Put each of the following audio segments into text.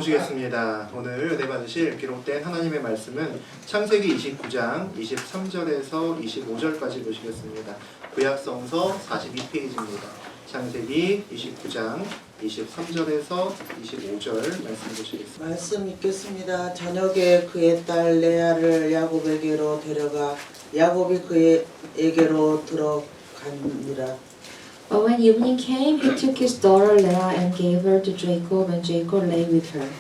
보시겠습니다. 오늘 은혜 받으실 기록된 하나님의 말씀은 창세기 29장 23절에서 25절까지 보시겠습니다. 구약성서 42페이지입니다. 창세기 29장 23절에서 25절 말씀 보시겠습니다. 말씀 읽겠습니다. 저녁에 그의 딸 레아를 야곱에게로 데려가 야곱이 그에게로 들어가니라. But when evening came, he took his daughter Leah and gave her to Jacob, and Jacob lay with her.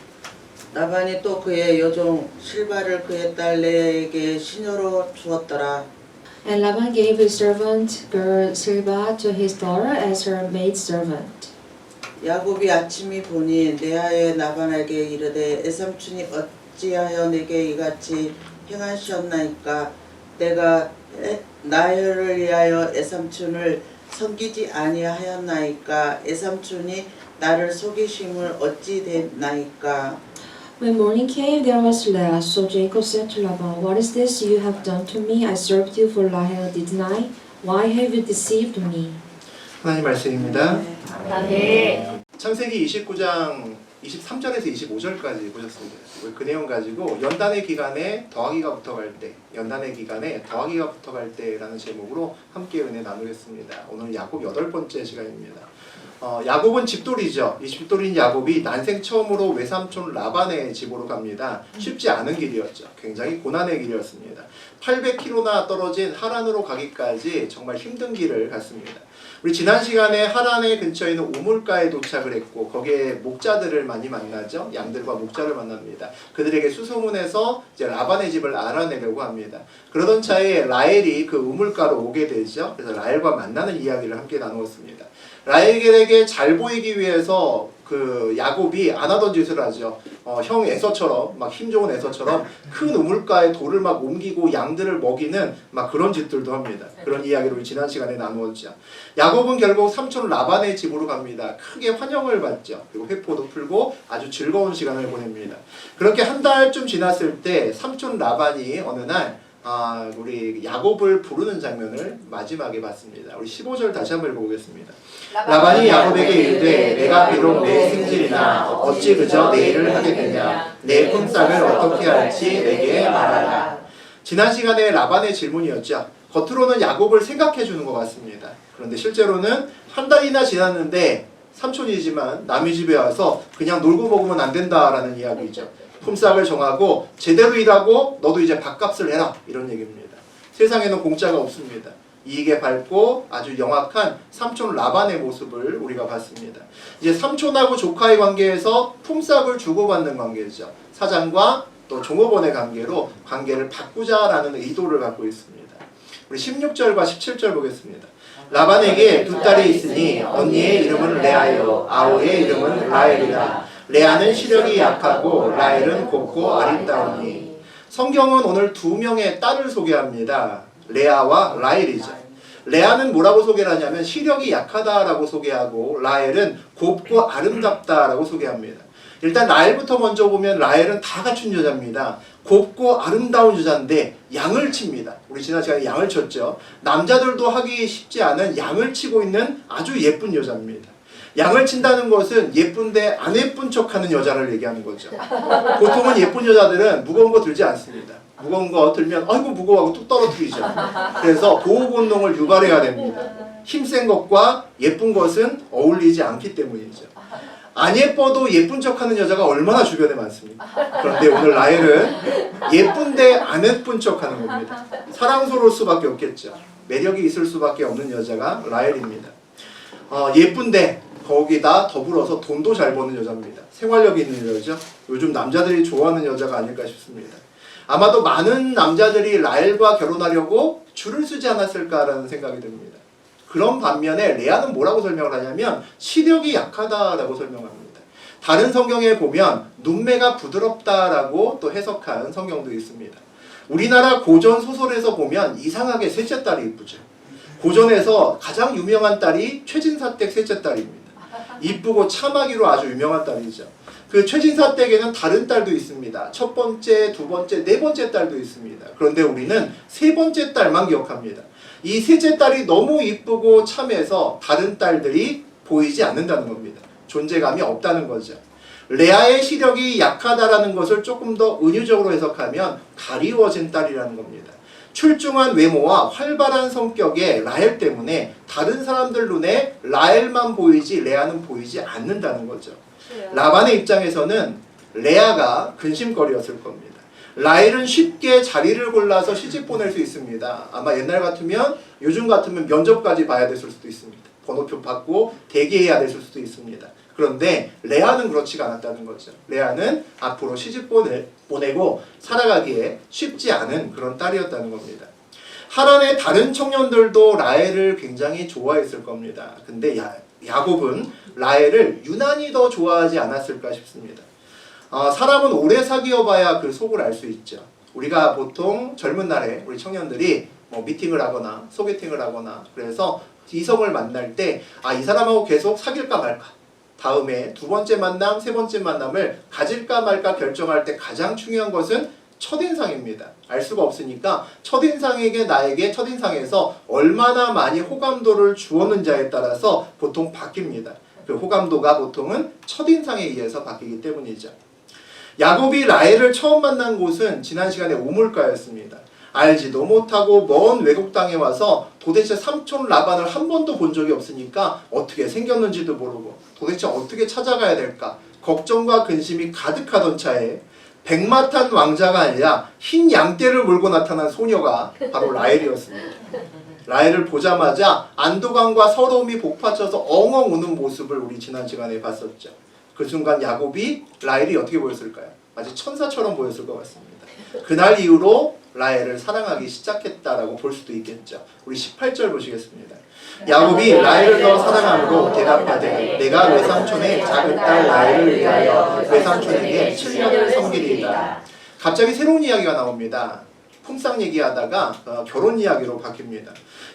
라반이 또 그의 여종 실바를 그의 딸 레아에게 시녀로 주었더라. And Laban gave his servant girl Silpah to his daughter as her maidservant. 야곱이 아침이 보니 레아의 라반에게 이르되 애삼촌이 어찌하여 내게 이같이 행하셨나이까 내가 나를 위하여 애삼촌을 섬기지 아니하였나이까 애삼촌이 나를 속이심을 어찌 됐나이까. When morning came, there was Leah. So Jacob said to Laban, "What is this you have done to me? I served you for Rahel, didn't I? Why have you deceived me?" 하나님 말씀입니다. 네. 창세기 29장 23절에서 25절까지 보셨습니다. 그 내용 가지고 연단의 기간에 더하기가 붙어갈 때, 연단의 기간에 더하기가 붙어갈 때라는 제목으로 함께 은혜 나누겠습니다. 오늘 야곱 8번째 시간입니다. 야곱은 집돌이죠. 이 집돌이인 야곱이 난생 처음으로 외삼촌 라반의 집으로 갑니다. 쉽지 않은 길이었죠. 굉장히 고난의 길이었습니다. 800km나 떨어진 하란으로 가기까지 정말 힘든 길을 갔습니다. 우리 지난 시간에 하란의 근처에 있는 우물가에 도착을 했고 거기에 목자들을 많이 만나죠. 양들과 목자를 만납니다. 그들에게 수소문해서 이제 라반의 집을 알아내려고 합니다. 그러던 차에 라헬이 그 우물가로 오게 되죠. 그래서 라헬과 만나는 이야기를 함께 나누었습니다. 라헬에게 잘 보이기 위해서 그 야곱이 안 하던 짓을 하죠. 형 에서처럼 막 힘 좋은 에서처럼 큰 우물가에 돌을 막 옮기고 양들을 먹이는 막 그런 짓들도 합니다. 그런 이야기를 지난 시간에 나누었죠. 야곱은 결국 삼촌 라반의 집으로 갑니다. 크게 환영을 받죠. 그리고 회포도 풀고 아주 즐거운 시간을 보냅니다. 그렇게 한 달쯤 지났을 때 삼촌 라반이 어느 날 우리 야곱을 부르는 장면을 마지막에 봤습니다. 우리 15절 다시 한번 읽어보겠습니다. 라반이 야곱에게 이르되 내가 비록 내 승질이나 어찌 그저 내 일을 하게 되냐 내 품삯을 어떻게 할지 내게 말하라. 지난 시간에 라반의 질문이었죠. 겉으로는 야곱을 생각해 주는 것 같습니다. 그런데 실제로는 한 달이나 지났는데 삼촌이지만 남의 집에 와서 그냥 놀고 먹으면 안 된다라는 이야기죠. 품삯을 정하고 제대로 일하고 너도 이제 밥값을 해라 이런 얘기입니다. 세상에는 공짜가 없습니다. 이익에 밝고 아주 영악한 삼촌 라반의 모습을 우리가 봤습니다. 이제 삼촌하고 조카의 관계에서 품삯을 주고받는 관계죠. 사장과 또 종업원의 관계로 관계를 바꾸자라는 의도를 갖고 있습니다. 우리 16절과 17절 보겠습니다. 라반에게 두 딸이 있으니 언니의 이름은 레아요 아우의 이름은 라헬이라. 레아는 시력이 약하고 라헬은 곱고 아름다우니. 성경은 오늘 두 명의 딸을 소개합니다. 레아와 라헬이죠. 레아는 뭐라고 소개를 하냐면 시력이 약하다라고 소개하고 라헬은 곱고 아름답다라고 소개합니다. 일단 라헬부터 먼저 보면 라헬은 다 갖춘 여자입니다. 곱고 아름다운 여자인데 양을 칩니다. 우리 지난 시간에 양을 쳤죠. 남자들도 하기 쉽지 않은 양을 치고 있는 아주 예쁜 여자입니다. 양을 친다는 것은 예쁜데 안 예쁜 척하는 여자를 얘기하는 거죠. 보통은 예쁜 여자들은 무거운 거 들지 않습니다. 무거운 거 들면 아이고 무거워하고 뚝 떨어뜨리죠. 그래서 보호 본능을 유발해야 됩니다. 힘센 것과 예쁜 것은 어울리지 않기 때문이죠. 안 예뻐도 예쁜 척하는 여자가 얼마나 주변에 많습니까? 그런데 오늘 라헬은 예쁜데 안 예쁜 척하는 겁니다. 사랑스러울 수밖에 없겠죠. 매력이 있을 수밖에 없는 여자가 라헬입니다. 예쁜데 거기다 더불어서 돈도 잘 버는 여자입니다. 생활력이 있는 여자죠. 요즘 남자들이 좋아하는 여자가 아닐까 싶습니다. 아마도 많은 남자들이 라헬과 결혼하려고 줄을 서지 않았을까라는 생각이 듭니다. 그런 반면에 레아는 뭐라고 설명을 하냐면 시력이 약하다라고 설명합니다. 다른 성경에 보면 눈매가 부드럽다라고 또 해석한 성경도 있습니다. 우리나라 고전 소설에서 보면 이상하게 셋째 딸이 이쁘죠. 고전에서 가장 유명한 딸이 최진사댁 셋째 딸입니다. 이쁘고 참하기로 아주 유명한 딸이죠. 그 최진사댁에는 다른 딸도 있습니다. 첫 번째, 두 번째, 네 번째 딸도 있습니다. 그런데 우리는 세 번째 딸만 기억합니다. 이 셋째 딸이 너무 이쁘고 참해서 다른 딸들이 보이지 않는다는 겁니다. 존재감이 없다는 거죠. 레아의 시력이 약하다라는 것을 조금 더 은유적으로 해석하면 가리워진 딸이라는 겁니다. 출중한 외모와 활발한 성격의 라헬 때문에 다른 사람들 눈에 라헬만 보이지 레아는 보이지 않는다는 거죠. 라반의 입장에서는 레아가 근심거리였을 겁니다. 라헬은 쉽게 자리를 골라서 시집 보낼 수 있습니다. 아마 옛날 같으면 요즘 같으면 면접까지 봐야 됐을 수도 있습니다. 번호표 받고 대기해야 됐을 수도 있습니다. 그런데 레아는 그렇지가 않았다는 거죠. 레아는 앞으로 시집 보내고 살아가기에 쉽지 않은 그런 딸이었다는 겁니다. 하란의 다른 청년들도 라헬을 굉장히 좋아했을 겁니다. 근데 야곱은 라헬을 유난히 더 좋아하지 않았을까 싶습니다. 사람은 오래 사귀어봐야 그 속을 알 수 있죠. 우리가 보통 젊은 날에 우리 청년들이 뭐 미팅을 하거나 소개팅을 하거나 그래서 이성을 만날 때 이 사람하고 계속 사귈까 말까, 다음에 두 번째 만남, 세 번째 만남을 가질까 말까 결정할 때 가장 중요한 것은 첫인상입니다. 알 수가 없으니까 첫인상에게 나에게 첫인상에서 얼마나 많이 호감도를 주었는지에 따라서 보통 바뀝니다. 그 호감도가 보통은 첫인상에 의해서 바뀌기 때문이죠. 야곱이 라헬을 처음 만난 곳은 지난 시간에 우물가였습니다. 알지도 못하고 먼 외국 땅에 와서 도대체 삼촌 라반을 한 번도 본 적이 없으니까 어떻게 생겼는지도 모르고 도대체 어떻게 찾아가야 될까 걱정과 근심이 가득하던 차에 백마탄 왕자가 아니라 흰 양떼를 몰고 나타난 소녀가 바로 라헬이었습니다. 라헬을 보자마자 안도감과 서러움이 복받쳐서 엉엉 우는 모습을 우리 지난 시간에 봤었죠. 그 순간 야곱이 라헬이 어떻게 보였을까요? 마치 천사처럼 보였을 것 같습니다. 그날 이후로 라헬을 사랑하기 시작했다라고 볼 수도 있겠죠. 우리 18절 보시겠습니다. 야곱이 라헬을 더 사랑함으로 대답하되 내가 외삼촌의 작은 딸 라헬을 위하여 외삼촌에게 7년을 섬기리이다. 갑자기 새로운 이야기가 나옵니다. 품삯 얘기하다가 결혼 이야기로 바뀝니다.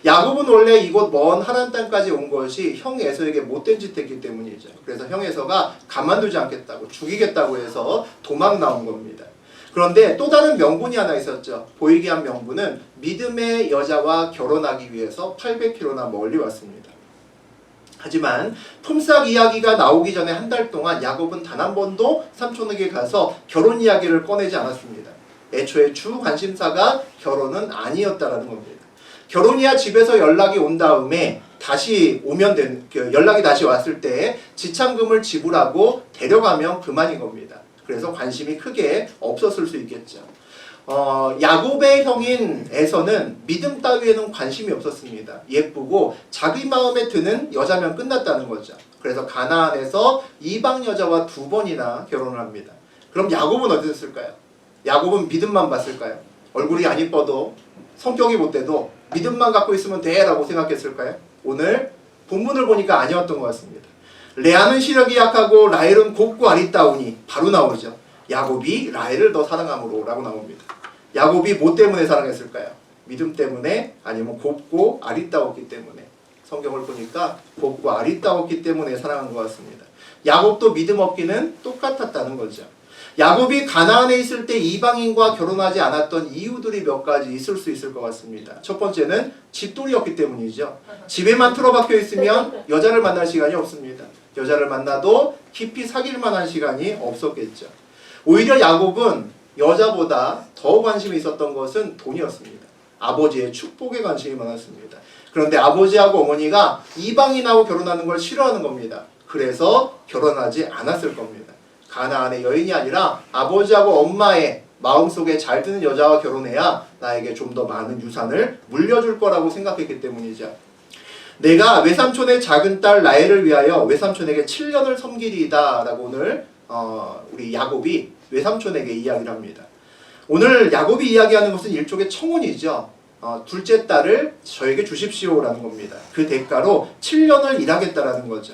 야곱은 원래 이곳 먼 하란 땅까지 온 것이 형 에서에게 못된 짓 했기 때문이죠. 그래서 형 에서가 가만두지 않겠다고 죽이겠다고 해서 도망 나온 겁니다. 그런데 또 다른 명분이 하나 있었죠. 보이게 한 명분은 믿음의 여자와 결혼하기 위해서 800km나 멀리 왔습니다. 하지만 품삯 이야기가 나오기 전에 한 달 동안 야곱은 단 한 번도 삼촌에게 가서 결혼 이야기를 꺼내지 않았습니다. 애초에 주 관심사가 결혼은 아니었다라는 겁니다. 결혼이야 집에서 연락이 온 다음에 다시 오면 연락이 다시 왔을 때 지참금을 지불하고 데려가면 그만인 겁니다. 그래서 관심이 크게 없었을 수 있겠죠. 야곱의 형인 에서는 믿음 따위에는 관심이 없었습니다. 예쁘고 자기 마음에 드는 여자면 끝났다는 거죠. 그래서 가나안에서 이방 여자와 2번이나 결혼을 합니다. 그럼 야곱은 어땠을까요? 야곱은 믿음만 봤을까요? 얼굴이 안 이뻐도 성격이 못돼도 믿음만 갖고 있으면 돼 라고 생각했을까요? 오늘 본문을 보니까 아니었던 것 같습니다. 레아는 시력이 약하고 라헬은 곱고 아리따우니 바로 나오죠. 야곱이 라헬을 더 사랑함으로 라고 나옵니다. 야곱이 뭐 때문에 사랑했을까요? 믿음 때문에 아니면 곱고 아리따웠기 때문에. 성경을 보니까 곱고 아리따웠기 때문에 사랑한 것 같습니다. 야곱도 믿음 없기는 똑같았다는 거죠. 야곱이 가나안에 있을 때 이방인과 결혼하지 않았던 이유들이 몇 가지 있을 수 있을 것 같습니다. 첫 번째는 집돌이였기 때문이죠. 집에만 틀어박혀 있으면 여자를 만날 시간이 없습니다. 여자를 만나도 깊이 사귈 만한 시간이 없었겠죠. 오히려 야곱은 여자보다 더 관심이 있었던 것은 돈이었습니다. 아버지의 축복에 관심이 많았습니다. 그런데 아버지하고 어머니가 이방인하고 결혼하는 걸 싫어하는 겁니다. 그래서 결혼하지 않았을 겁니다. 가나안의 여인이 아니라 아버지하고 엄마의 마음속에 잘 드는 여자와 결혼해야 나에게 좀 더 많은 유산을 물려줄 거라고 생각했기 때문이죠. 내가 외삼촌의 작은 딸 라헬을 위하여 외삼촌에게 7년을 섬기리이다 라고 오늘 우리 야곱이 외삼촌에게 이야기를 합니다. 오늘 야곱이 이야기하는 것은 일종의 청혼이죠. 둘째 딸을 저에게 주십시오라는 겁니다. 그 대가로 7년을 일하겠다라는 거죠.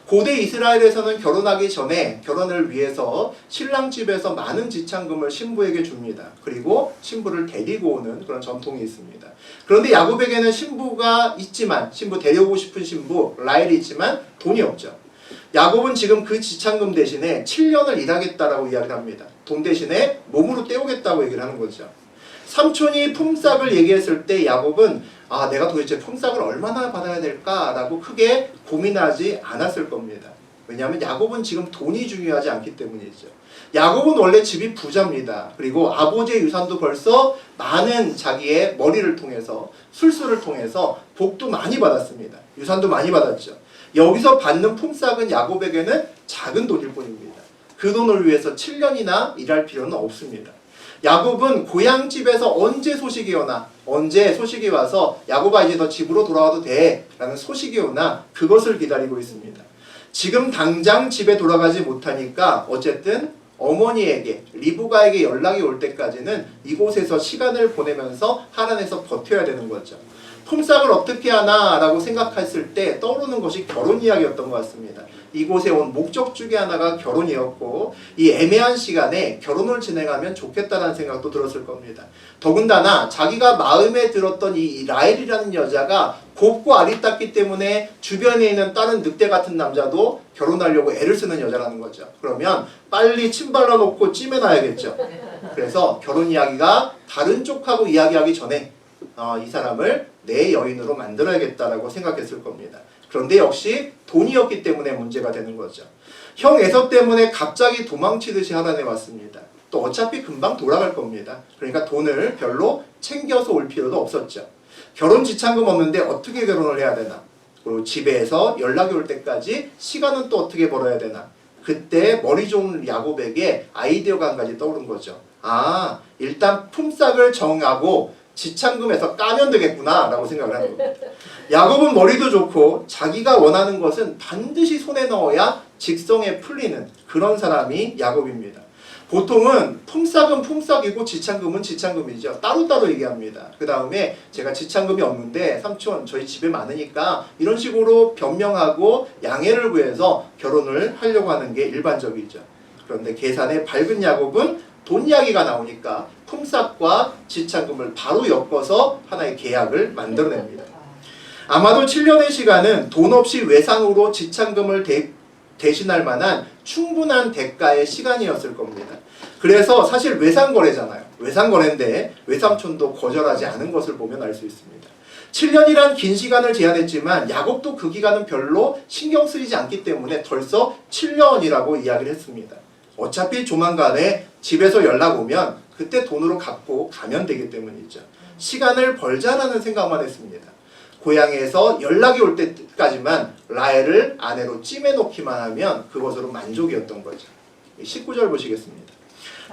고대 이스라엘에서는 결혼하기 전에 결혼을 위해서 신랑 집에서 많은 지참금을 신부에게 줍니다. 그리고 신부를 데리고 오는 그런 전통이 있습니다. 그런데 야곱에게는 신부가 있지만 신부 데려오고 싶은 신부 라헬이 있지만 돈이 없죠. 야곱은 지금 그 지참금 대신에 7년을 일하겠다라고 이야기를 합니다. 돈 대신에 몸으로 때우겠다고 얘기를 하는 거죠. 삼촌이 품삯을 얘기했을 때 야곱은 내가 도대체 품삯을 얼마나 받아야 될까라고 크게 고민하지 않았을 겁니다. 왜냐하면 야곱은 지금 돈이 중요하지 않기 때문이죠. 야곱은 원래 집이 부자입니다. 그리고 아버지의 유산도 벌써 많은 자기의 머리를 통해서 술수를 통해서 복도 많이 받았습니다. 유산도 많이 받았죠. 여기서 받는 품삯은 야곱에게는 작은 돈일 뿐입니다. 그 돈을 위해서 7년이나 일할 필요는 없습니다. 야곱은 고향집에서 언제 소식이 오나, 언제 소식이 와서 야곱아 이제 너 집으로 돌아와도 돼 라는 소식이 오나 그것을 기다리고 있습니다. 지금 당장 집에 돌아가지 못하니까 어쨌든 어머니에게, 리브가에게 연락이 올 때까지는 이곳에서 시간을 보내면서 하란에서 버텨야 되는 거죠. 품삯을 어떻게 하나 라고 생각했을 때 떠오르는 것이 결혼 이야기였던 것 같습니다. 이곳에 온 목적 중에 하나가 결혼이었고 이 애매한 시간에 결혼을 진행하면 좋겠다는 생각도 들었을 겁니다. 더군다나 자기가 마음에 들었던 이 라헬이라는 여자가 곱고 아리따기 때문에 주변에 있는 다른 늑대 같은 남자도 결혼하려고 애를 쓰는 여자라는 거죠. 그러면 빨리 침 발라놓고 찜해놔야겠죠. 그래서 결혼 이야기가 다른 쪽하고 이야기하기 전에 이 사람을 내 여인으로 만들어야겠다라고 생각했을 겁니다. 그런데 역시 돈이었기 때문에 문제가 되는 거죠. 형 에서 때문에 갑자기 도망치듯이 하란에 왔습니다. 또 어차피 금방 돌아갈 겁니다. 그러니까 돈을 별로 챙겨서 올 필요도 없었죠. 결혼 지참금 없는데 어떻게 결혼을 해야 되나? 그리고 집에서 연락이 올 때까지 시간은 또 어떻게 벌어야 되나? 그때 머리 좋은 야곱에게 아이디어가 한 가지 떠오른 거죠. 일단 품삯을 정하고 지참금에서 까면 되겠구나 라고 생각을 하는 겁니다. 야곱은 머리도 좋고 자기가 원하는 것은 반드시 손에 넣어야 직성에 풀리는 그런 사람이 야곱입니다. 보통은 품삯은 품삯이고 지참금은 지참금이죠. 따로따로 얘기합니다. 그 다음에 제가 지참금이 없는데 삼촌 저희 집에 많으니까 이런 식으로 변명하고 양해를 구해서 결혼을 하려고 하는 게 일반적이죠. 그런데 계산에 밝은 야곱은 돈 이야기가 나오니까 품삯과 지참금을 바로 엮어서 하나의 계약을 만들어냅니다. 아마도 7년의 시간은 돈 없이 외상으로 지참금을 대신할 만한 충분한 대가의 시간이었을 겁니다. 그래서 사실 외상거래잖아요. 외상거래인데 외삼촌도 거절하지 않은 것을 보면 알 수 있습니다. 7년이란 긴 시간을 제한했지만 야곱도 그 기간은 별로 신경 쓰이지 않기 때문에 벌써 7년이라고 이야기를 했습니다. 어차피 조만간에 집에서 연락 오면 그때 돈으로 갚고 가면 되기 때문이죠. 시간을 벌자라는 생각만 했습니다. 고향에서 연락이 올 때까지만 라헬을 아내로 찜해놓기만 하면 그것으로 만족이었던 거죠. 19절 보시겠습니다.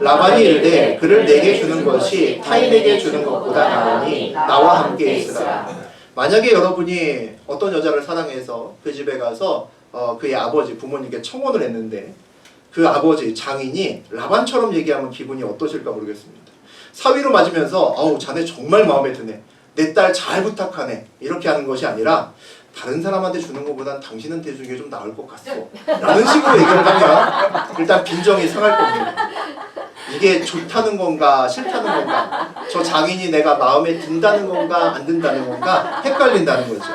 라반이 이르되 그를 내게 주는 것이 타인에게 주는 것보다 나으니 나와 함께 있으라. 만약에 여러분이 어떤 여자를 사랑해서 그 집에 가서 그의 아버지 부모님께 청혼을 했는데 그 아버지 장인이 라반처럼 얘기하면 기분이 어떠실까 모르겠습니다. 사위로 맞으면서 자네 정말 마음에 드네. 내 딸 잘 부탁하네. 이렇게 하는 것이 아니라 다른 사람한테 주는 것보단 당신은 대주는 게 좀 나을 것 같소. 라는 식으로 얘기를 하면 일단 빈정이 상할 겁니다. 이게 좋다는 건가 싫다는 건가, 저 장인이 내가 마음에 든다는 건가 안 든다는 건가 헷갈린다는 거죠.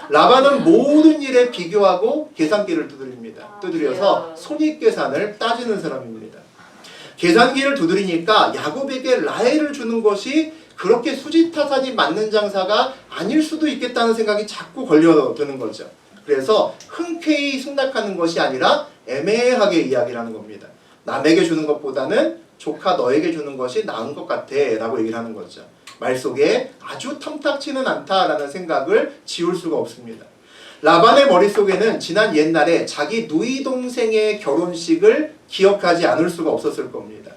라반은 모든 일에 비교하고 계산기를 두드려서 손익계산을 따지는 사람입니다. 계산기를 두드리니까 야곱에게 라헬을 주는 것이 그렇게 수지타산이 맞는 장사가 아닐 수도 있겠다는 생각이 자꾸 걸려드는 거죠. 그래서 흔쾌히 승낙하는 것이 아니라 애매하게 이야기를 하는 겁니다. 남에게 주는 것보다는 조카 너에게 주는 것이 나은 것 같아 라고 얘기를 하는 거죠. 말 속에 아주 탐탁치는 않다라는 생각을 지울 수가 없습니다. 라반의 머릿속에는 지난 옛날에 자기 누이 동생의 결혼식을 기억하지 않을 수가 없었을 겁니다.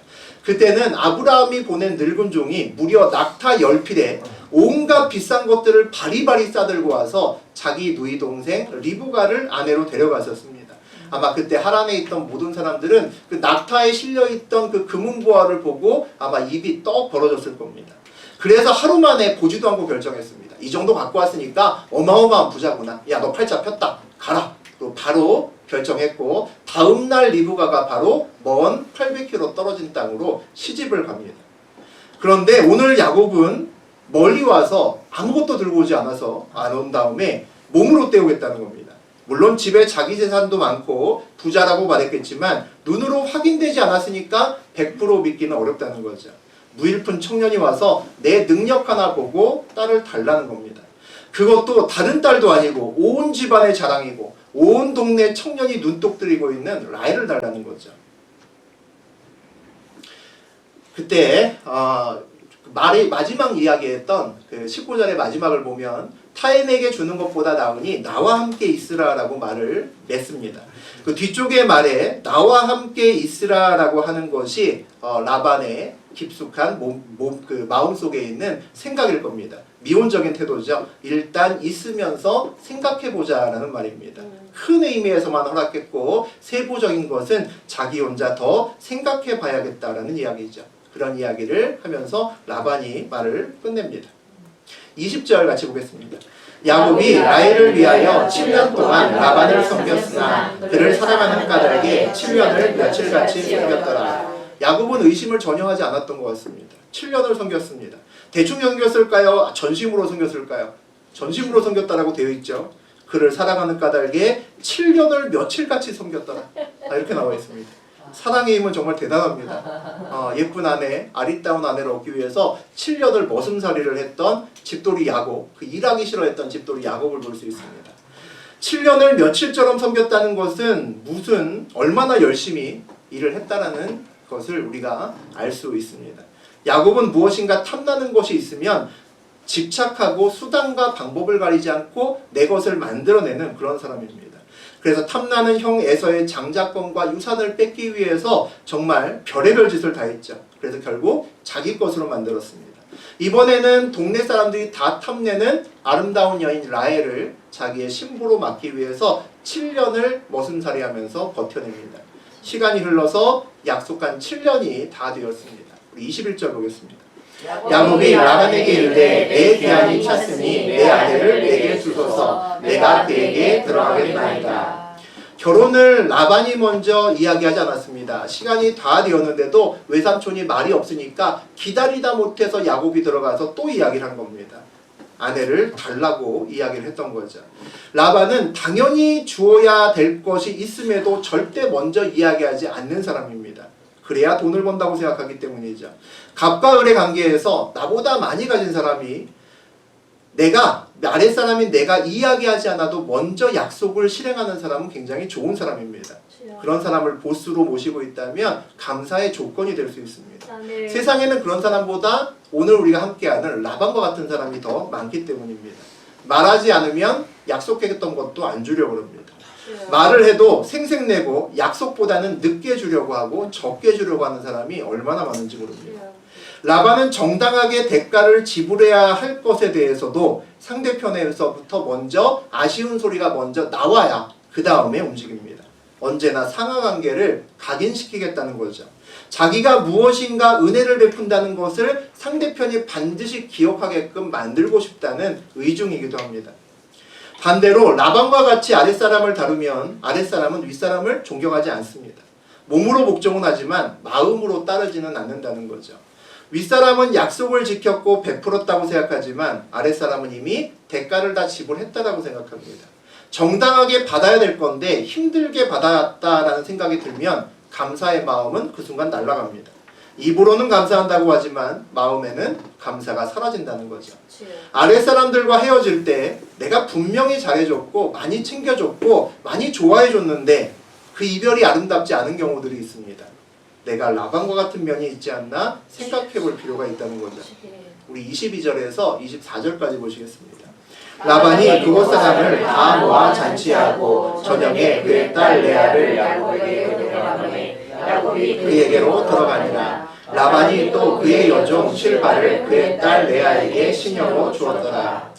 그때는 아브라함이 보낸 늙은 종이 무려 낙타 10필에 온갖 비싼 것들을 바리바리 싸들고 와서 자기 누이 동생 리브가를 아내로 데려갔었습니다. 아마 그때 하란에 있던 모든 사람들은 그 낙타에 실려있던 그 금은보화를 보고 아마 입이 떡 벌어졌을 겁니다. 그래서 하루 만에 보지도 않고 결정했습니다. 이 정도 갖고 왔으니까 어마어마한 부자구나. 야, 너 팔자 폈다. 가라. 또 바로 결정했고 다음날 리브가가 바로 먼 800km 떨어진 땅으로 시집을 갑니다. 그런데 오늘 야곱은 멀리 와서 아무것도 들고 오지 않아서 안 온 다음에 몸으로 때우겠다는 겁니다. 물론 집에 자기 재산도 많고 부자라고 말했겠지만 눈으로 확인되지 않았으니까 100% 믿기는 어렵다는 거죠. 무일푼 청년이 와서 내 능력 하나 보고 딸을 달라는 겁니다. 그것도 다른 딸도 아니고 온 집안의 자랑이고 온 동네 청년이 눈독 들이고 있는 라헬을 달라는 거죠. 그때 말의 마지막 이야기했던 그 19절의 마지막을 보면 타인에게 주는 것보다 나으니 나와 함께 있으라라고 말을 냈습니다. 그 뒤쪽의 말에 나와 함께 있으라라고 하는 것이 라반의 깊숙한 그 마음 속에 있는 생각일 겁니다. 미온적인 태도죠. 일단 있으면서 생각해보자라는 말입니다. 큰 의미에서만 허락했고 세부적인 것은 자기 혼자 더 생각해봐야겠다라는 이야기죠. 그런 이야기를 하면서 라반이 말을 끝냅니다. 20절 같이 보겠습니다. 야곱이 라헬을 위하여 7년 동안 라반을 섬겼으나 그를 사랑하는 까닭에 7년을 며칠같이 섬겼더라. 야곱은 의심을 전혀 하지 않았던 것 같습니다. 7년을 섬겼습니다. 대충 섬겼을까요? 전심으로 섬겼을까요? 전심으로 섬겼다라고 되어 있죠. 그를 사랑하는 까닭에 7년을 며칠같이 섬겼더라. 이렇게 나와 있습니다. 사랑의 힘은 정말 대단합니다. 예쁜 아내, 아리따운 아내를 얻기 위해서 7년을 머슴살이를 했던 집돌이 야곱, 그 일하기 싫어했던 집돌이 야곱을 볼 수 있습니다. 7년을 며칠처럼 섬겼다는 것은 얼마나 열심히 일을 했다라는 것을 우리가 알 수 있습니다. 야곱은 무엇인가 탐나는 것이 있으면 집착하고 수단과 방법을 가리지 않고 내 것을 만들어내는 그런 사람입니다. 그래서 탐나는 형 에서의 장자권과 유산을 뺏기 위해서 정말 별의별 짓을 다 했죠. 그래서 결국 자기 것으로 만들었습니다. 이번에는 동네 사람들이 다 탐내는 아름다운 여인 라헬을 자기의 신부로 맡기 위해서 7년을 머슴살이하면서 버텨냅니다. 시간이 흘러서 약속한 7년이 다 되었습니다. 우리 21절 보겠습니다. 야곱이 라반에게 이르되 내 기한이 찼으니 내 아내를 내게 주소서 내가 그에게 들어가겠나이다. 결혼을 라반이 먼저 이야기하지 않았습니다. 시간이 다 되었는데도 외삼촌이 말이 없으니까 기다리다 못해서 야곱이 들어가서 또 이야기를 한 겁니다. 아내를 달라고 이야기를 했던 거죠. 라반은 당연히 주어야 될 것이 있음에도 절대 먼저 이야기하지 않는 사람입니다. 그래야 돈을 번다고 생각하기 때문이죠. 갑과 을의 관계에서 나보다 많이 가진 사람이 아랫사람인 내가 이야기하지 않아도 먼저 약속을 실행하는 사람은 굉장히 좋은 사람입니다. 그런 사람을 보스로 모시고 있다면 감사의 조건이 될 수 있습니다. 네. 세상에는 그런 사람보다 오늘 우리가 함께하는 라반과 같은 사람이 더 많기 때문입니다. 말하지 않으면 약속했던 것도 안 주려고 합니다. 말을 해도 생색내고 약속보다는 늦게 주려고 하고 적게 주려고 하는 사람이 얼마나 많은지 모릅니다. 라반은 정당하게 대가를 지불해야 할 것에 대해서도 상대편에서부터 먼저 아쉬운 소리가 먼저 나와야 그 다음에 움직입니다. 언제나 상하관계를 각인시키겠다는 거죠. 자기가 무엇인가 은혜를 베푼다는 것을 상대편이 반드시 기억하게끔 만들고 싶다는 의중이기도 합니다. 반대로 라반과 같이 아랫사람을 다루면 아랫사람은 윗사람을 존경하지 않습니다. 몸으로 복종은 하지만 마음으로 따르지는 않는다는 거죠. 윗사람은 약속을 지켰고 베풀었다고 생각하지만 아랫사람은 이미 대가를 다 지불했다고 생각합니다. 정당하게 받아야 될 건데 힘들게 받았다라는 생각이 들면 감사의 마음은 그 순간 날아갑니다. 입으로는 감사한다고 하지만 마음에는 감사가 사라진다는 거죠. 아랫사람들과 헤어질 때 내가 분명히 잘해줬고 많이 챙겨줬고 많이 좋아해줬는데 그 이별이 아름답지 않은 경우들이 있습니다. 내가 라반과 같은 면이 있지 않나 생각해 볼 필요가 있다는 거죠. 우리 22절에서 24절까지 보시겠습니다. 라반이 그곳 사람을 다 모아 잔치하고 저녁에 그의 딸 레아를 야곱이 그에게로 들어가니라. 라반이 또 그의 여종 실바를 그의 딸 레아에게 시녀로 주었더라.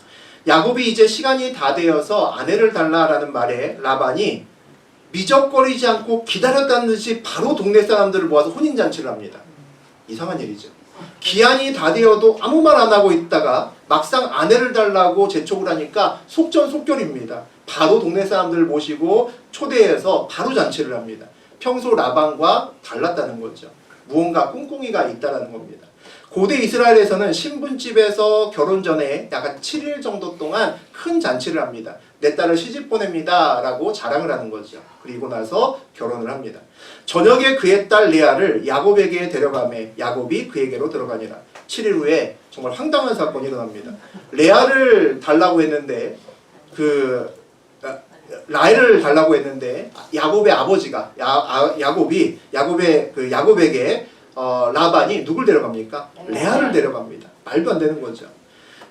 야곱이 이제 시간이 다 되어서 아내를 달라라는 말에 라반이 미적거리지 않고 기다렸다는 듯이 바로 동네 사람들을 모아서 혼인잔치를 합니다. 이상한 일이죠. 기한이 다 되어도 아무 말 안 하고 있다가 막상 아내를 달라고 재촉을 하니까 속전속결입니다. 바로 동네 사람들을 모시고 초대해서 바로 잔치를 합니다. 평소 라반과 달랐다는 거죠. 무언가 꿍꿍이가 있다는 겁니다. 고대 이스라엘에서는 신분집에서 결혼 전에 약간 7일 정도 동안 큰 잔치를 합니다. 내 딸을 시집 보냅니다 라고 자랑을 하는 거죠. 그리고 나서 결혼을 합니다. 저녁에 그의 딸 레아를 야곱에게 데려가매 야곱이 그에게로 들어가니라. 7일 후에 정말 황당한 사건이 일어납니다. 레아를 달라고 했는데 라헬을 달라고 했는데 야곱의 아버지가 야곱에게 라반이 누굴 데려갑니까? 레아를 데려갑니다. 말도 안 되는 거죠.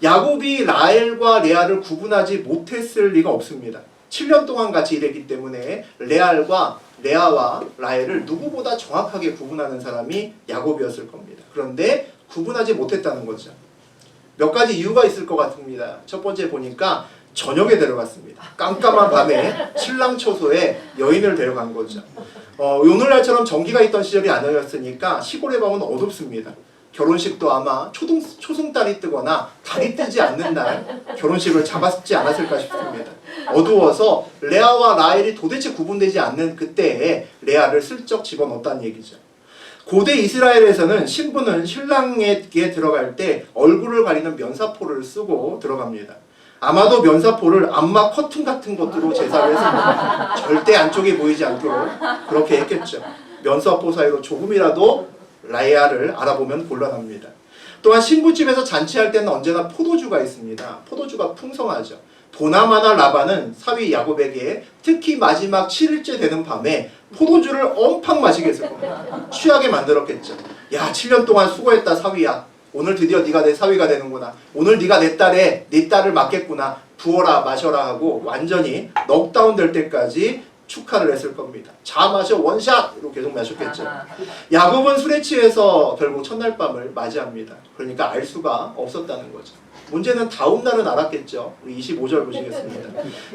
야곱이 라헬과 레아를 구분하지 못했을 리가 없습니다. 7년 동안 같이 일했기 때문에 레아와 라헬을 누구보다 정확하게 구분하는 사람이 야곱이었을 겁니다. 그런데 구분하지 못했다는 거죠. 몇 가지 이유가 있을 것 같습니다. 첫 번째 보니까 저녁에 데려갔습니다. 깜깜한 밤에 칠랑초소에 여인을 데려간 거죠. 오늘날처럼 전기가 있던 시절이 아니었으니까 시골의 밤은 어둡습니다. 결혼식도 아마 초승달이 뜨거나 달이 뜨지 않는 날 결혼식을 잡았지 않았을까 싶습니다. 어두워서 레아와 라헬이 도대체 구분되지 않는 그때에 레아를 슬쩍 집어넣었다는 얘기죠. 고대 이스라엘에서는 신부는 신랑에게 들어갈 때 얼굴을 가리는 면사포를 쓰고 들어갑니다. 아마도 면사포를 암막 커튼 같은 것으로 제사를 했습니다. 절대 안쪽이 보이지 않도록 그렇게 했겠죠. 면사포 사이로 조금이라도 라헬을 알아보면 곤란합니다. 또한 신부집에서 잔치할 때는 언제나 포도주가 있습니다. 포도주가 풍성하죠. 보나마나 라반은 사위 야곱에게 특히 마지막 7일째 되는 밤에 포도주를 엄청 마시게 했을 겁니다. 취하게 만들었겠죠. 야, 7년 동안 수고했다 사위야. 오늘 드디어 네가 내 사위가 되는구나. 오늘 네가 내 딸을 맡겠구나. 부어라 마셔라 하고 완전히 넉다운 될 때까지 축하를 했을 겁니다. 자 마셔 원샷으로 계속 마셨겠죠. 야곱은 술에 취해서 결국 첫날 밤을 맞이합니다. 그러니까 알 수가 없었다는 거죠. 문제는 다음 날은 알았겠죠. 우리 25절 보시겠습니다.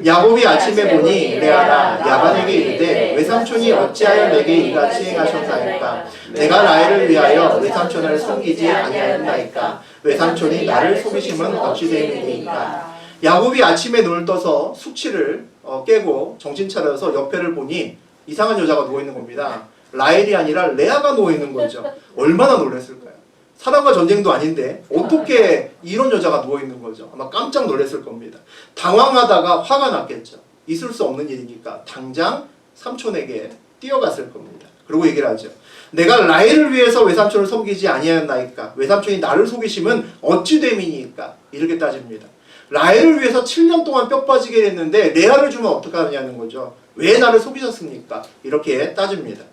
야곱이 아침에 보니 레아가 야반에게 이르되 외삼촌이 어찌하여 내게 이같이 행하셨나이까? 내가 라헬을 위하여 외삼촌을 속이지 아니하였나이까? 외삼촌이 나를 속이심은 어찌 됨이니까? 야곱이 아침에 눈을 떠서 숙취를 깨고 정신 차려서 옆에를 보니 이상한 여자가 누워있는 겁니다. 라헬이 아니라 레아가 누워있는 거죠. 얼마나 놀랐을까요? 사랑과 전쟁도 아닌데 어떻게 이런 여자가 누워있는 거죠. 아마 깜짝 놀랐을 겁니다. 당황하다가 화가 났겠죠. 있을 수 없는 일이니까 당장 삼촌에게 뛰어갔을 겁니다. 그리고 얘기를 하죠. 내가 라헬을 위해서 외삼촌을 섬기지 아니하였나이까? 외삼촌이 나를 속이심은 어찌 됨이니까? 이렇게 따집니다. 라헬을 위해서 7년 동안 뼈 빠지게 했는데 레아를 주면 어떡하냐는 거죠. 왜 나를 속이셨습니까? 이렇게 따집니다.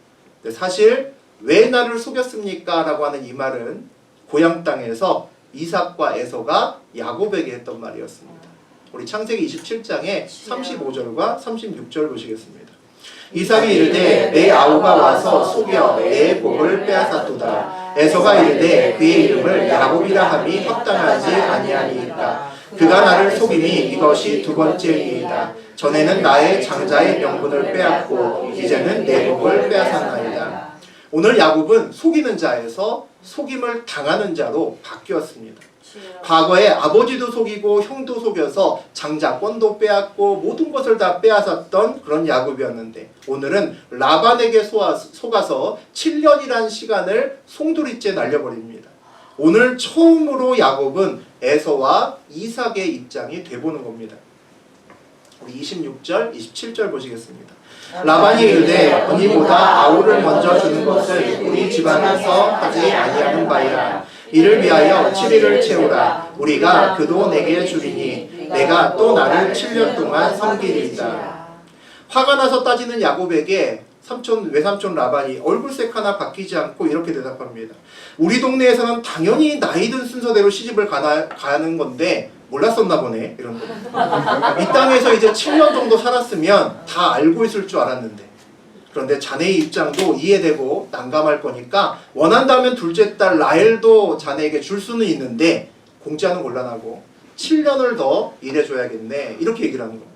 사실 왜 나를 속였습니까? 라고 하는 이 말은 고향 땅에서 이삭과 에서가 야곱에게 했던 말이었습니다. 우리 창세기 27장의 35절과 36절 보시겠습니다. 이삭이 이르되 내 아우가 와서 속여 내 복을 빼앗았도다. 에서가 이르되 그의 이름을 야곱이라 함이 합당하지 아니하니까. 그가 나를 속임이 이것이 두 번째이다. 전에는 나의 장자의 명분을 빼앗고 이제는 내 복을 빼앗았나이다. 오늘 야곱은 속이는 자에서 속임을 당하는 자로 바뀌었습니다. 과거에 아버지도 속이고 형도 속여서 장자권도 빼앗고 모든 것을 다 빼앗았던 그런 야곱이었는데 오늘은 라반에게 속아서 7년이란 시간을 송두리째 날려버립니다. 오늘 처음으로 야곱은 에서와 이삭의 입장이 돼보는 겁니다. 우리 26절, 27절 보시겠습니다. 라반이 이르되 언니보다 아우를 먼저 주는 것을 우리 집안에서 하지 아니하는 바이라. 이를 위하여 7일을 채우라. 우리가 그도 내게 주리니 내가 또 나를 7년 동안 섬기리이다. 화가 나서 따지는 야곱에게 외삼촌 라반이 얼굴색 하나 바뀌지 않고 이렇게 대답합니다. 우리 동네에서는 당연히 나이 든 순서대로 시집을 가는 건데 몰랐었나 보네. 이런 거. 이 땅에서 이제 7년 정도 살았으면 다 알고 있을 줄 알았는데 그런데 자네의 입장도 이해되고 난감할 거니까 원한다면 둘째 딸 라헬도 자네에게 줄 수는 있는데 공짜는 곤란하고 7년을 더 일해줘야겠네. 이렇게 얘기를 하는 겁니다.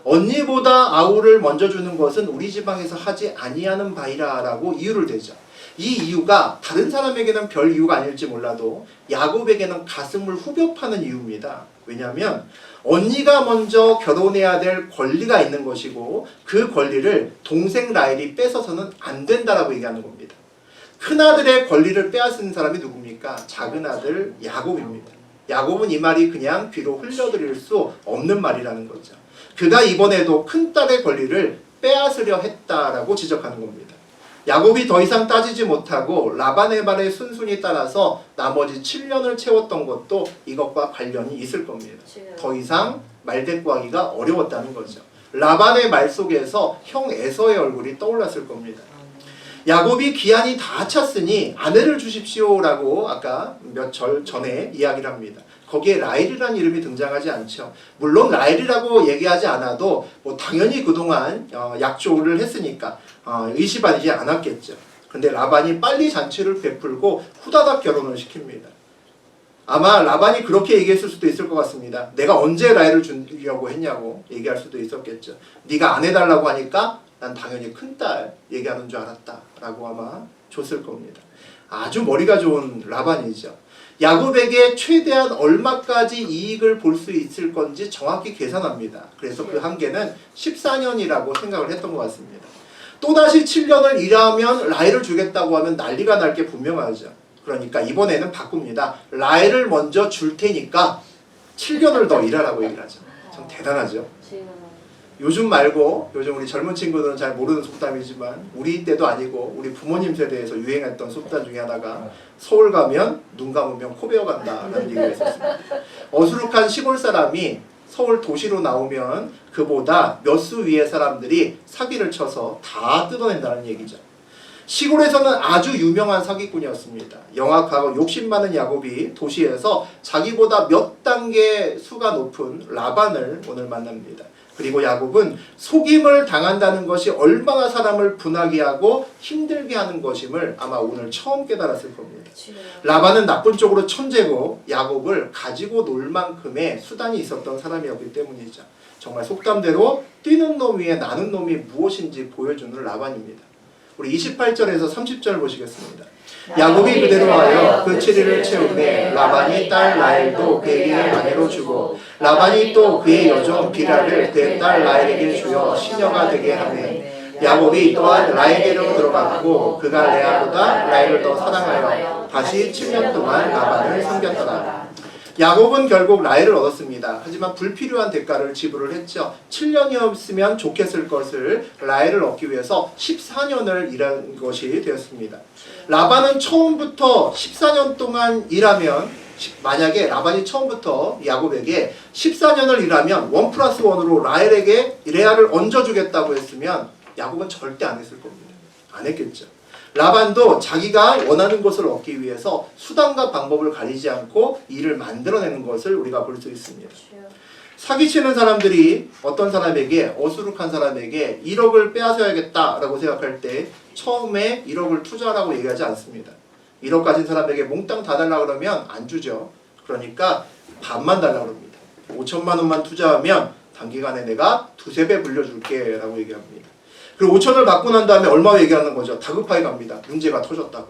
언니보다 아우를 먼저 주는 것은 우리 지방에서 하지 아니하는 바이라 라고 이유를 대죠. 이 이유가 다른 사람에게는 별 이유가 아닐지 몰라도 야곱에게는 가슴을 후벼 파는 이유입니다. 왜냐하면 언니가 먼저 결혼해야 될 권리가 있는 것이고 그 권리를 동생 라헬이 뺏어서는 안 된다라고 얘기하는 겁니다. 큰아들의 권리를 빼앗은 사람이 누굽니까? 작은아들 야곱입니다. 야곱은 이 말이 그냥 귀로 흘려들일 수 없는 말이라는 거죠. 그가 이번에도 큰딸의 권리를 빼앗으려 했다라고 지적하는 겁니다. 야곱이 더 이상 따지지 못하고 라반의 말에 순순히 따라서 나머지 7년을 채웠던 것도 이것과 관련이 있을 겁니다. 더 이상 말대꾸하기가 어려웠다는 거죠. 라반의 말 속에서 형 에서의 얼굴이 떠올랐을 겁니다. 야곱이 기한이 다 찼으니 아내를 주십시오라고 아까 몇 절 전에 이야기를 합니다. 거기에 라헬이라는 이름이 등장하지 않죠. 물론 라헬이라고 얘기하지 않아도 뭐 당연히 그동안 약조를 했으니까 의심하지 않았겠죠. 근데 라반이 빨리 잔치를 베풀고 후다닥 결혼을 시킵니다. 아마 라반이 그렇게 얘기했을 수도 있을 것 같습니다. 내가 언제 라헬을 주려고 했냐고 얘기할 수도 있었겠죠. 네가 안 해달라고 하니까 난 당연히 큰딸 얘기하는 줄 알았다 라고 아마 줬을 겁니다. 아주 머리가 좋은 라반이죠. 야곱에게 최대한 얼마까지 이익을 볼 수 있을 건지 정확히 계산합니다. 그래서 그 한계는 14년이라고 생각을 했던 것 같습니다. 또다시 7년을 일하면 라헬을 주겠다고 하면 난리가 날 게 분명하죠. 그러니까 이번에는 바꿉니다. 라헬을 먼저 줄 테니까 7년을 더 일하라고 얘기를 하죠. 참 대단하죠. 요즘 말고 요즘 우리 젊은 친구들은 잘 모르는 속담이지만 우리 때도 아니고 우리 부모님 세대에서 유행했던 속담 중에 하나가 서울 가면 눈 감으면 코 베어 간다라는 얘기가 있었습니다. 어수룩한 시골 사람이 서울 도시로 나오면 그보다 몇 수 위의 사람들이 사기를 쳐서 다 뜯어낸다는 얘기죠. 시골에서는 아주 유명한 사기꾼이었습니다. 영악하고 욕심 많은 야곱이 도시에서 자기보다 몇 단계 수가 높은 라반을 오늘 만납니다. 그리고 야곱은 속임을 당한다는 것이 얼마나 사람을 분하게 하고 힘들게 하는 것임을 아마 오늘 처음 깨달았을 겁니다. 라반은 나쁜 쪽으로 천재고 야곱을 가지고 놀 만큼의 수단이 있었던 사람이었기 때문이죠. 정말 속담대로 뛰는 놈 위에 나는 놈이 무엇인지 보여주는 라반입니다. 우리 28절에서 30절 보시겠습니다. 야곱이 그대로 하여 그 7일을 채우되 라반이 딸 라헬도 그에게 아내로 주고 라반이 또 그의 여종 비라를 그의 딸 라헬에게 주어 시녀가 되게 하매 야곱이 또한 라헬에게로 들어갔고 그가 레아보다 라헬을 더 사랑하여 다시 7년 동안 라반을 섬겼더라. 야곱은 결국 라헬을 얻었습니다. 하지만 불필요한 대가를 지불을 했죠. 7년이었으면 좋겠을 것을 라헬을 얻기 위해서 14년을 일한 것이 되었습니다. 라반은 처음부터 14년 동안 일하면 만약에 라반이 처음부터 야곱에게 14년을 일하면 1+1으로 라헬에게 레아를 얹어주겠다고 했으면 야곱은 절대 안 했을 겁니다. 안 했겠죠. 라반도 자기가 원하는 것을 얻기 위해서 수단과 방법을 가리지 않고 일을 만들어내는 것을 우리가 볼 수 있습니다. 사기치는 사람들이 어떤 사람에게 어수룩한 사람에게 1억을 빼앗아야겠다라고 생각할 때 처음에 1억을 투자하라고 얘기하지 않습니다. 1억 가진 사람에게 몽땅 다 달라고 그러면 안 주죠. 그러니까 반만 달라고 합니다. 5천만 원만 투자하면 단기간에 내가 2~3배 불려줄게 라고 얘기합니다. 그리고 5천을 받고 난 다음에 얼마 얘기하는 거죠. 다급하게 갑니다. 문제가 터졌다고.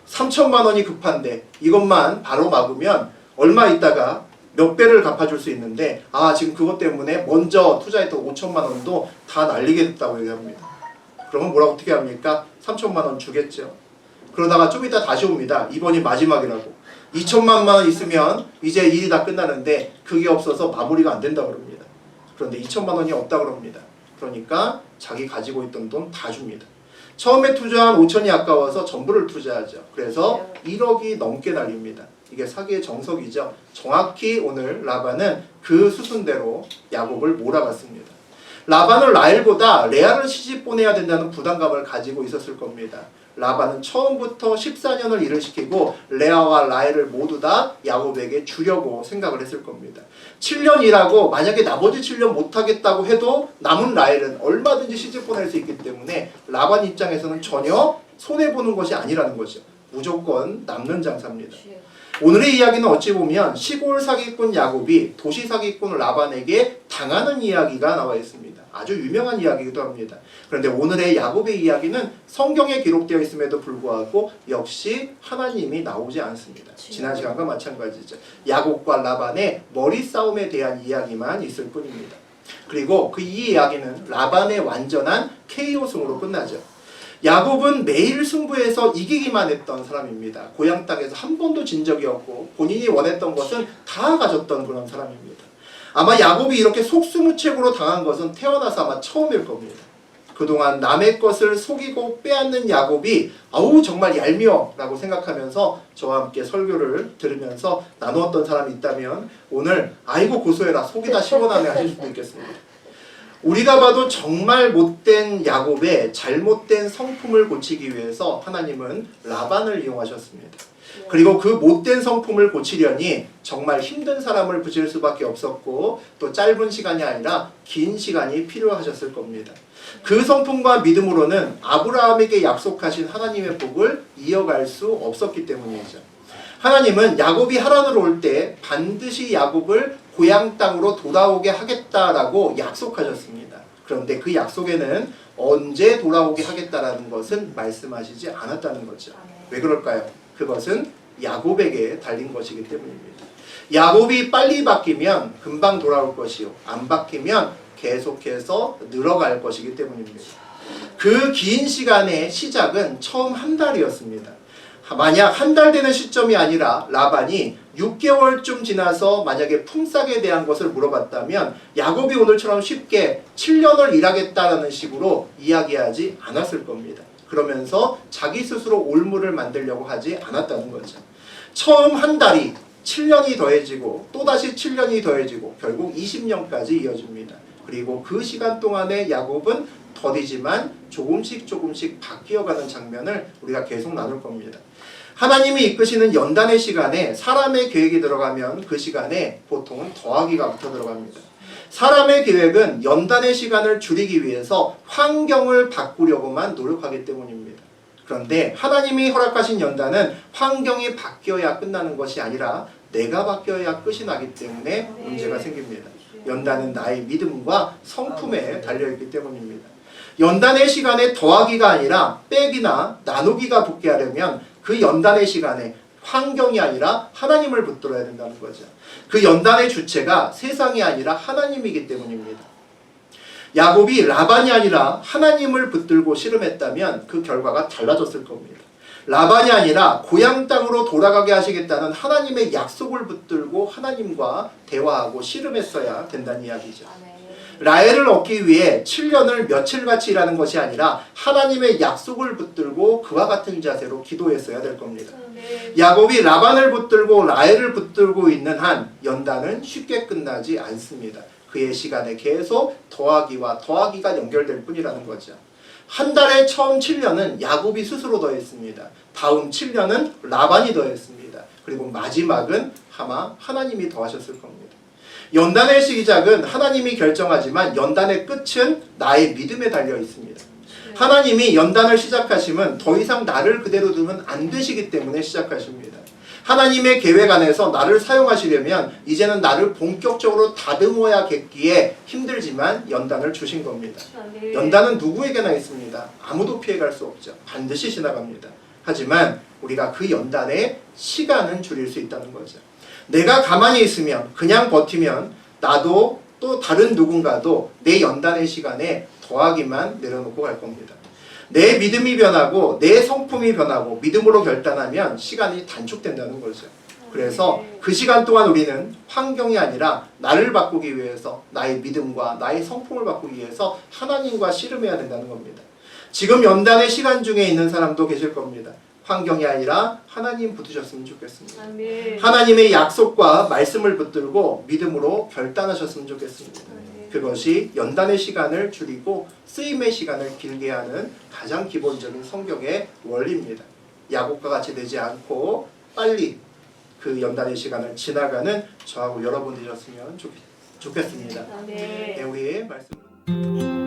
3천만 원이 급한데 이것만 바로 막으면 얼마 있다가 몇 배를 갚아줄 수 있는데 지금 그것 때문에 먼저 투자했던 5천만 원도 다 날리게 됐다고 얘기합니다. 그러면 뭐라고 어떻게 합니까? 3천만 원 주겠죠. 그러다가 좀 이따 다시 옵니다. 이번이 마지막이라고. 2천만 원 있으면 이제 일이 다 끝나는데 그게 없어서 마무리가 안 된다고 그럽니다. 그런데 2천만 원이 없다고 그럽니다. 그러니까 자기 가지고 있던 돈 다 줍니다. 처음에 투자한 5천이 아까워서 전부를 투자하죠. 그래서 1억이 넘게 날립니다. 이게 사기의 정석이죠. 정확히 오늘 라반은 그 수순대로 야곱을 몰아갔습니다. 라반은 라헬보다 레아를 시집 보내야 된다는 부담감을 가지고 있었을 겁니다. 라반은 처음부터 14년을 일을 시키고 레아와 라헬을 모두 다 야곱에게 주려고 생각을 했을 겁니다. 7년 일하고 만약에 나머지 7년 못하겠다고 해도 남은 라헬은 얼마든지 시집 보낼 수 있기 때문에 라반 입장에서는 전혀 손해보는 것이 아니라는 거죠. 무조건 남는 장사입니다. 오늘의 이야기는 어찌 보면 시골 사기꾼 야곱이 도시 사기꾼 라반에게 당하는 이야기가 나와 있습니다. 아주 유명한 이야기이기도 합니다. 그런데 오늘의 야곱의 이야기는 성경에 기록되어 있음에도 불구하고 역시 하나님이 나오지 않습니다. 지난 시간과 마찬가지죠. 야곱과 라반의 머리 싸움에 대한 이야기만 있을 뿐입니다. 그리고 이 이야기는 라반의 완전한 KO승으로 끝나죠. 야곱은 매일 승부에서 이기기만 했던 사람입니다. 고향 땅에서 한 번도 진 적이 없고 본인이 원했던 것은 다 가졌던 그런 사람입니다. 아마 야곱이 이렇게 속수무책으로 당한 것은 태어나서 아마 처음일 겁니다. 그동안 남의 것을 속이고 빼앗는 야곱이 정말 얄미워 라고 생각하면서 저와 함께 설교를 들으면서 나누었던 사람이 있다면 오늘 아이고 고소해라 속이다 15나네 하실 수도 있겠습니다. 우리가 봐도 정말 못된 야곱의 잘못된 성품을 고치기 위해서 하나님은 라반을 이용하셨습니다. 그리고 그 못된 성품을 고치려니 정말 힘든 사람을 부질 수밖에 없었고 또 짧은 시간이 아니라 긴 시간이 필요하셨을 겁니다. 그 성품과 믿음으로는 아브라함에게 약속하신 하나님의 복을 이어갈 수 없었기 때문이죠. 하나님은 야곱이 하란으로 올 때 반드시 야곱을 고향 땅으로 돌아오게 하겠다라고 약속하셨습니다. 그런데 그 약속에는 언제 돌아오게 하겠다라는 것은 말씀하시지 않았다는 거죠. 왜 그럴까요? 그것은 야곱에게 달린 것이기 때문입니다. 야곱이 빨리 바뀌면 금방 돌아올 것이요, 안 바뀌면 계속해서 늘어갈 것이기 때문입니다. 그 긴 시간의 시작은 처음 한 달이었습니다. 만약 한 달 되는 시점이 아니라 라반이 6개월쯤 지나서 만약에 품삯에 대한 것을 물어봤다면 야곱이 오늘처럼 쉽게 7년을 일하겠다라는 식으로 이야기하지 않았을 겁니다. 그러면서 자기 스스로 올무를 만들려고 하지 않았다는 거죠. 처음 한 달이 7년이 더해지고 또다시 7년이 더해지고 결국 20년까지 이어집니다. 그리고 그 시간 동안에 야곱은 더디지만 조금씩 바뀌어가는 장면을 우리가 계속 나눌 겁니다. 하나님이 이끄시는 연단의 시간에 사람의 계획이 들어가면 그 시간에 보통은 더하기가 붙어 들어갑니다. 사람의 계획은 연단의 시간을 줄이기 위해서 환경을 바꾸려고만 노력하기 때문입니다. 그런데 하나님이 허락하신 연단은 환경이 바뀌어야 끝나는 것이 아니라 내가 바뀌어야 끝이 나기 때문에 문제가 생깁니다. 연단은 나의 믿음과 성품에 달려있기 때문입니다. 연단의 시간에 더하기가 아니라 빼기나 나누기가 붙게 하려면 그 연단의 시간에 환경이 아니라 하나님을 붙들어야 된다는 거죠. 그 연단의 주체가 세상이 아니라 하나님이기 때문입니다. 야곱이 라반이 아니라 하나님을 붙들고 씨름했다면 그 결과가 달라졌을 겁니다. 라반이 아니라 고향 땅으로 돌아가게 하시겠다는 하나님의 약속을 붙들고 하나님과 대화하고 씨름했어야 된다는 이야기죠. 라헬을 얻기 위해 7년을 며칠같이 일하는 것이 아니라 하나님의 약속을 붙들고 그와 같은 자세로 기도했어야 될 겁니다. 야곱이 라반을 붙들고 라헬을 붙들고 있는 한 연단은 쉽게 끝나지 않습니다. 그의 시간에 계속 더하기와 더하기가 연결될 뿐이라는 거죠. 한 달의 처음 7년은 야곱이 스스로 더했습니다. 다음 7년은 라반이 더했습니다. 그리고 마지막은 아마 하나님이 더하셨을 겁니다. 연단의 시작은 하나님이 결정하지만 연단의 끝은 나의 믿음에 달려 있습니다. 하나님이 연단을 시작하시면 더 이상 나를 그대로 두면 안 되시기 때문에 시작하십니다. 하나님의 계획 안에서 나를 사용하시려면 이제는 나를 본격적으로 다듬어야겠기에 힘들지만 연단을 주신 겁니다. 연단은 누구에게나 있습니다. 아무도 피해갈 수 없죠. 반드시 지나갑니다. 하지만 우리가 그 연단의 시간은 줄일 수 있다는 거죠. 내가 가만히 있으면 그냥 버티면 나도 또 다른 누군가도 내 연단의 시간에 더하기만 내려놓고 갈 겁니다. 내 믿음이 변하고 내 성품이 변하고 믿음으로 결단하면 시간이 단축된다는 거죠. 그래서 그 시간 동안 우리는 환경이 아니라 나를 바꾸기 위해서 나의 믿음과 나의 성품을 바꾸기 위해서 하나님과 씨름해야 된다는 겁니다. 지금 연단의 시간 중에 있는 사람도 계실 겁니다. 환경이 아니라 하나님 붙으셨으면 좋겠습니다. 하나님의 약속과 말씀을 붙들고 믿음으로 결단하셨으면 좋겠습니다. 그것이 연단의 시간을 줄이고 쓰임의 시간을 길게 하는 가장 기본적인 성경의 원리입니다. 야곱과 같이 되지 않고 빨리 그 연단의 시간을 지나가는 저하고 여러분 되셨으면 좋겠습니다. 네, 우리의 말씀.